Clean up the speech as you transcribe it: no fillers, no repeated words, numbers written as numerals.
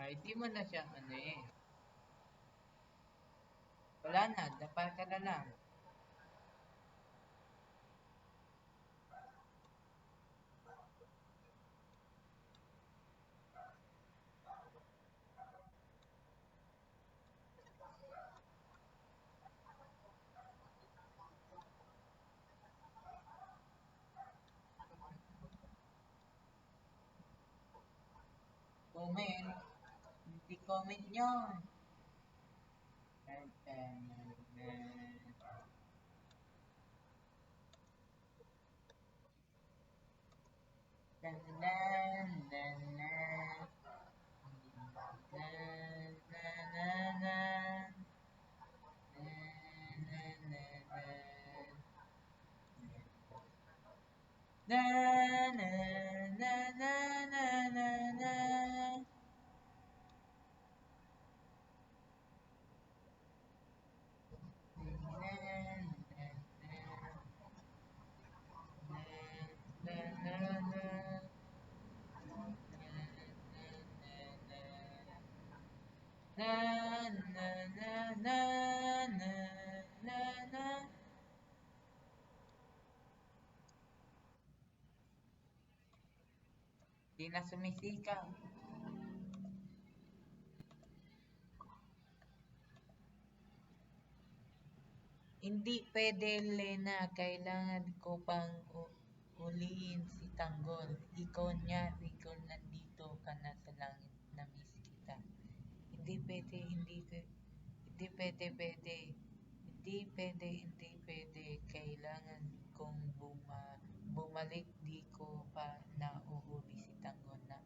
Di mo na siya Wala na, dapal ka na lang. Comment. Hindi comment nyo. Na na na na na na na. Na na na na na na na. Di na sumisigaw. Hindi pwede, Lena. Kailangan ko pang uliin si Tanggol. Ikaw niya, ikaw nandito ka na sa langit. Na-miss kita. Hindi pwede, hindi pwede. Hindi pwede. Kailangan kong bumalik. Di ko pa nauhuli si Tanggol na